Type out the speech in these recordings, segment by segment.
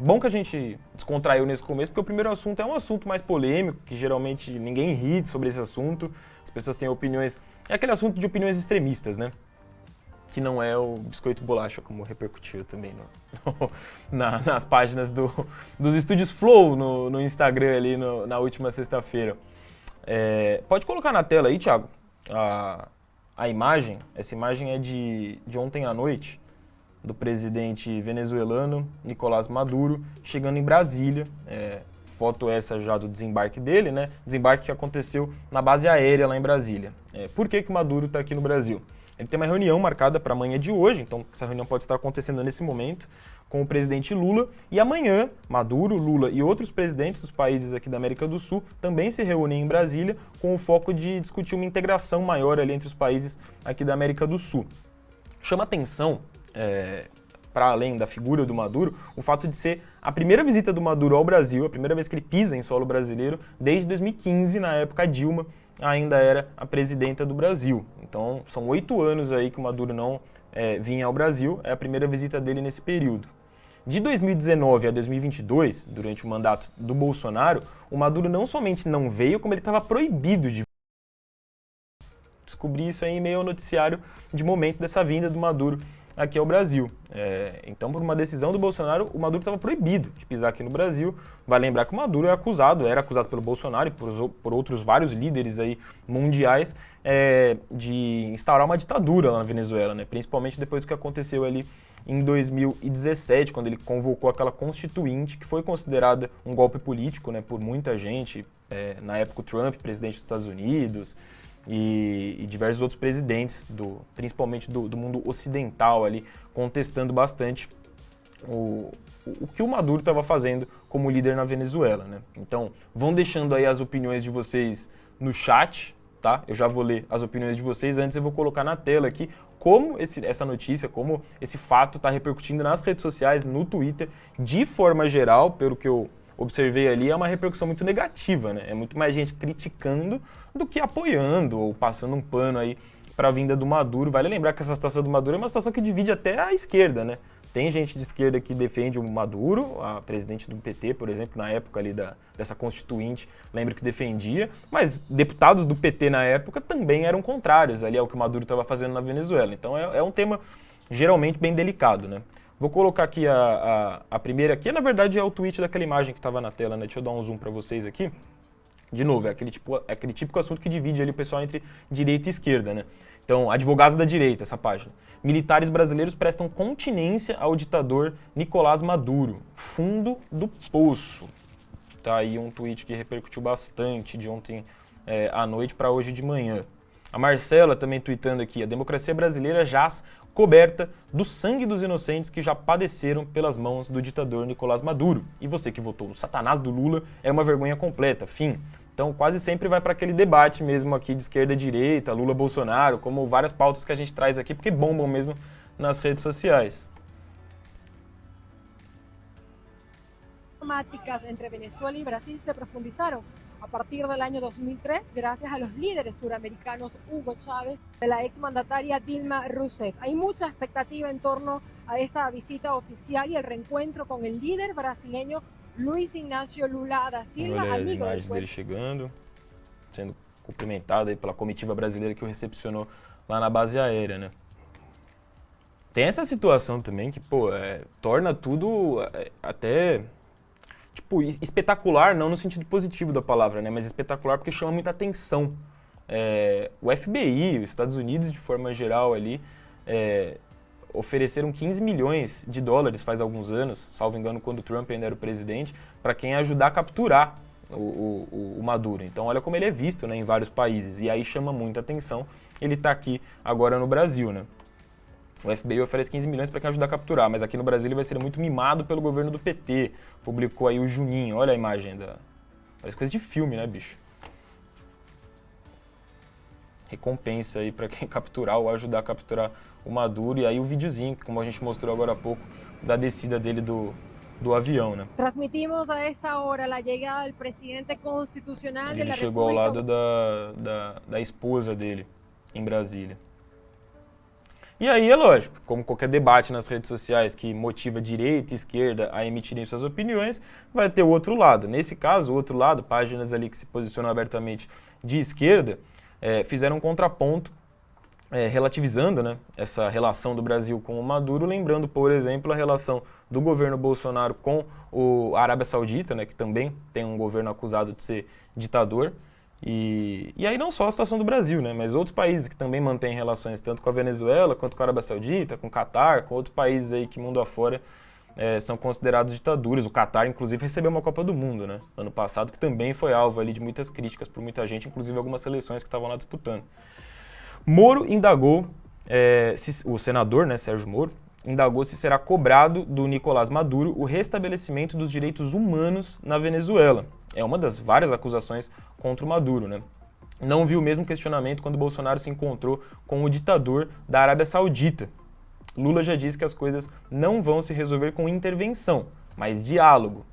bom que a gente descontraiu nesse começo, porque o primeiro assunto é um assunto mais polêmico, que geralmente ninguém ri sobre esse assunto, as pessoas têm opiniões... É aquele assunto de opiniões extremistas, né? Que não é o biscoito bolacha, como repercutiu também nas páginas dos estúdios Flow no Instagram ali na última sexta-feira. Pode colocar na tela aí, Thiago, a imagem. Essa imagem é de ontem à noite, do presidente venezuelano Nicolás Maduro chegando em Brasília. Foto essa já do desembarque dele, né? Desembarque que aconteceu na base aérea lá em Brasília. Por que o Maduro está aqui no Brasil? Ele tem uma reunião marcada para amanhã de hoje, então essa reunião pode estar acontecendo nesse momento, com o presidente Lula. E amanhã, Maduro, Lula e outros presidentes dos países aqui da América do Sul também se reúnem em Brasília com o foco de discutir uma integração maior ali entre os países aqui da América do Sul. Chama atenção, para além da figura do Maduro, o fato de ser a primeira visita do Maduro ao Brasil, a primeira vez que ele pisa em solo brasileiro, desde 2015, na época Dilma ainda era a presidenta do Brasil. Então, são 8 anos aí que o Maduro não vinha ao Brasil, é a primeira visita dele nesse período. De 2019 a 2022, durante o mandato do Bolsonaro, o Maduro não somente não veio, como ele estava proibido de... Descobri isso aí em meio ao noticiário de momento dessa vinda do Maduro aqui ao Brasil. Então, por uma decisão do Bolsonaro, o Maduro estava proibido de pisar aqui no Brasil. Vai lembrar que o Maduro era acusado pelo Bolsonaro e por outros vários líderes aí mundiais de instaurar uma ditadura lá na Venezuela, né? Principalmente depois do que aconteceu ali em 2017, quando ele convocou aquela constituinte, que foi considerada um golpe político, né, por muita gente, na época o Trump, presidente dos Estados Unidos, e diversos outros presidentes, principalmente do mundo ocidental ali, contestando bastante o que o Maduro estava fazendo como líder na Venezuela, né? Então, vão deixando aí as opiniões de vocês no chat, tá? Eu já vou ler as opiniões de vocês, antes eu vou colocar na tela aqui como essa notícia, como esse fato está repercutindo nas redes sociais, no Twitter, de forma geral, pelo que eu observei ali, é uma repercussão muito negativa, né? É muito mais gente criticando do que apoiando ou passando um pano aí para a vinda do Maduro. Vale lembrar que essa situação do Maduro é uma situação que divide até a esquerda, né? Tem gente de esquerda que defende o Maduro, a presidente do PT, por exemplo, na época ali dessa constituinte, lembro que defendia, mas deputados do PT na época também eram contrários ali ao que o Maduro estava fazendo na Venezuela. Então é um tema geralmente bem delicado, né? Vou colocar aqui a primeira aqui, na verdade é o tweet daquela imagem que estava na tela, né? Deixa eu dar um zoom para vocês aqui. De novo, é aquele típico assunto que divide ali o pessoal entre direita e esquerda, né? Então, advogados da direita, essa página. Militares brasileiros prestam continência ao ditador Nicolás Maduro. Fundo do poço. Tá aí um tweet que repercutiu bastante de ontem à noite para hoje de manhã. A Marcela também tweetando aqui, a democracia brasileira jaz coberta do sangue dos inocentes que já padeceram pelas mãos do ditador Nicolás Maduro. E você que votou no Satanás do Lula é uma vergonha completa. Fim. Então quase sempre vai para aquele debate mesmo aqui de esquerda e direita, Lula-Bolsonaro, como várias pautas que a gente traz aqui, porque bombam mesmo nas redes sociais. Diplomáticas entre Venezuela y Brasil se profundizaron a partir del año 2003 gracias a los líderes suramericanos Hugo Chávez y la exmandataria Dilma Rousseff. Hay mucha expectativa en torno a esta visita oficial y el reencuentro con el líder brasileño Luiz Inácio Lula da Silva. Olha as imagens dele chegando, sendo cumprimentado aí pela comitiva brasileira que o recepcionou lá na base aérea, né? Tem essa situação também que, torna tudo até... tipo, espetacular, não no sentido positivo da palavra, né? Mas espetacular porque chama muita atenção. O FBI, os Estados Unidos de forma geral ali, ofereceram 15 milhões de dólares faz alguns anos, salvo engano quando o Trump ainda era o presidente, para quem ajudar a capturar o Maduro. Então olha como ele é visto, né, em vários países, e aí chama muita atenção ele tá aqui agora no Brasil, né? O FBI oferece 15 milhões para quem ajudar a capturar, mas aqui no Brasil ele vai ser muito mimado pelo governo do PT. Publicou aí o Juninho, olha a imagem parece coisa de filme, né, bicho? Recompensa aí para quem capturar ou ajudar a capturar o Maduro, e aí o videozinho, como a gente mostrou agora há pouco, da descida dele do avião, né? Transmitimos a esta hora a chegada do presidente constitucional da Ele chegou ao lado da esposa dele, em Brasília. E aí é lógico, como qualquer debate nas redes sociais que motiva direita e esquerda a emitirem suas opiniões, vai ter o outro lado. Nesse caso, o outro lado, páginas ali que se posicionam abertamente de esquerda, fizeram um contraponto relativizando, né, essa relação do Brasil com o Maduro, lembrando, por exemplo, a relação do governo Bolsonaro com a Arábia Saudita, né, que também tem um governo acusado de ser ditador. E aí não só a situação do Brasil, né, mas outros países que também mantêm relações tanto com a Venezuela, quanto com a Arábia Saudita, com o Catar, com outros países aí que mundo afora são considerados ditaduras. O Catar, inclusive, recebeu uma Copa do Mundo, né, ano passado, que também foi alvo ali de muitas críticas por muita gente, inclusive algumas seleções que estavam lá disputando. Moro indagou, o senador, né, Sérgio Moro, indagou se será cobrado do Nicolás Maduro o restabelecimento dos direitos humanos na Venezuela. É uma das várias acusações contra o Maduro, né? Não viu o mesmo questionamento quando Bolsonaro se encontrou com o ditador da Arábia Saudita. Lula já disse que as coisas não vão se resolver com intervenção, mas diálogo.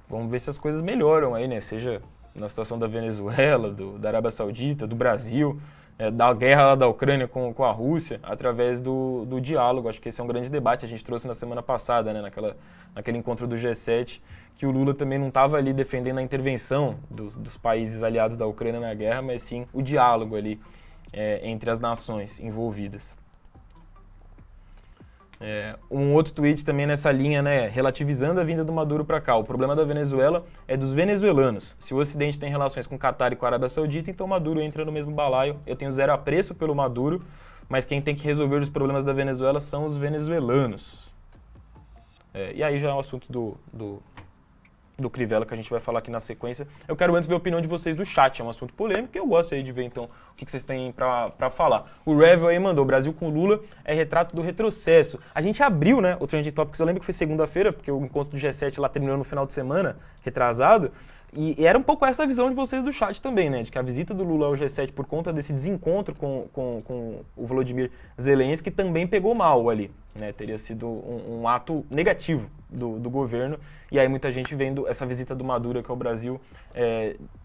Vamos ver se as coisas melhoram aí, né? Seja na situação da Venezuela, da Arábia Saudita, do Brasil, da guerra lá da Ucrânia com a Rússia, através do diálogo. Acho que esse é um grande debate, a gente trouxe na semana passada, né, naquele encontro do G7, que o Lula também não estava ali defendendo a intervenção dos países aliados da Ucrânia na guerra, mas sim o diálogo ali entre as nações envolvidas. Um outro tweet também nessa linha, né, relativizando a vinda do Maduro para cá. O problema da Venezuela é dos venezuelanos. Se o Ocidente tem relações com o Catar e com a Arábia Saudita, então o Maduro entra no mesmo balaio. Eu tenho zero apreço pelo Maduro, mas quem tem que resolver os problemas da Venezuela são os venezuelanos. E aí já é o assunto do Crivella, que a gente vai falar aqui na sequência. Eu quero antes ver a opinião de vocês do chat, é um assunto polêmico e eu gosto aí de ver então o que vocês têm pra falar. O Revel aí mandou: Brasil com Lula é retrato do retrocesso. A gente abriu, né, o Trending Topics, eu lembro que foi segunda-feira, porque o encontro do G7 lá terminou no final de semana, retrasado, e era um pouco essa visão de vocês do chat também, né, de que a visita do Lula ao G7 por conta desse desencontro com o Volodymyr Zelensky também pegou mal ali, né, teria sido um ato negativo do governo, e aí muita gente vendo essa visita do Maduro aqui ao Brasil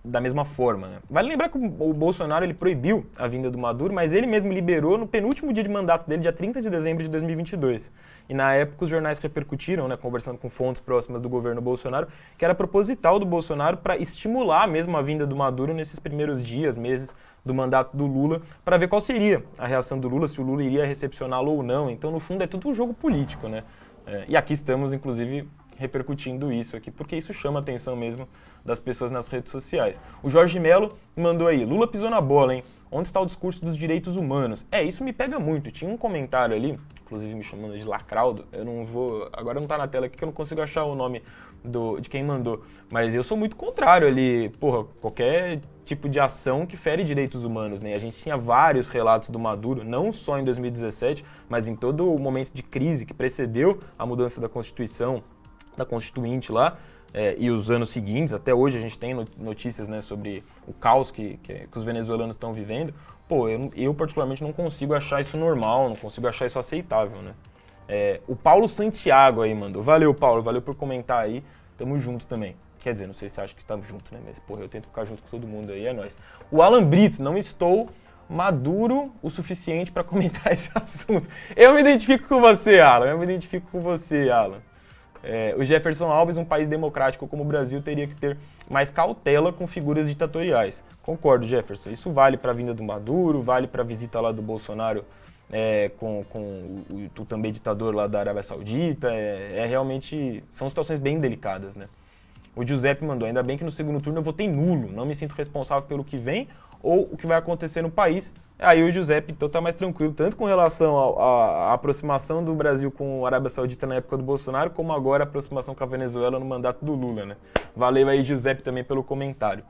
da mesma forma, né. Vale lembrar que o Bolsonaro ele proibiu a vinda do Maduro, mas ele mesmo liberou no penúltimo dia de mandato dele, dia 30 de dezembro de 2022. E na época os jornais repercutiram, né, conversando com fontes próximas do governo Bolsonaro, que era proposital do Bolsonaro para estimular mesmo a vinda do Maduro nesses primeiros dias, meses do mandato do Lula, para ver qual seria a reação do Lula, se o Lula iria recepcioná-lo ou não. Então, no fundo, é tudo um jogo político, né? E aqui estamos, inclusive, repercutindo isso aqui, porque isso chama a atenção mesmo das pessoas nas redes sociais. O Jorge Melo mandou aí: Lula pisou na bola, hein? Onde está o discurso dos direitos humanos? Isso me pega muito. Tinha um comentário ali, inclusive me chamando de Lacraudo, eu não vou... Agora não tá na tela aqui que eu não consigo achar o nome de quem mandou. Mas eu sou muito contrário ali, qualquer tipo de ação que fere direitos humanos, né? A gente tinha vários relatos do Maduro, não só em 2017, mas em todo o momento de crise que precedeu a mudança da Constituição, da Constituinte lá, e os anos seguintes. Até hoje a gente tem notícias, né, sobre o caos que os venezuelanos estão vivendo. Eu particularmente não consigo achar isso normal, não consigo achar isso aceitável, né? O Paulo Santiago aí mandou: valeu, Paulo, valeu por comentar aí, tamo junto também. Quer dizer, não sei se acha que estamos juntos, né? Mas, eu tento ficar junto com todo mundo aí, é nóis. O Alan Brito: não estou maduro o suficiente para comentar esse assunto. Eu me identifico com você, Alan, o Jefferson Alves: um país democrático como o Brasil teria que ter mais cautela com figuras ditatoriais. Concordo, Jefferson. Isso vale para a vinda do Maduro, vale para a visita lá do Bolsonaro com o também ditador lá da Arábia Saudita. Realmente, são situações bem delicadas, né? O Giuseppe mandou: ainda bem que no segundo turno eu votei nulo, não me sinto responsável pelo que vem ou o que vai acontecer no país. Aí o Giuseppe então tá mais tranquilo, tanto com relação à aproximação do Brasil com a Arábia Saudita na época do Bolsonaro, como agora a aproximação com a Venezuela no mandato do Lula, né? Valeu aí, Giuseppe, também pelo comentário.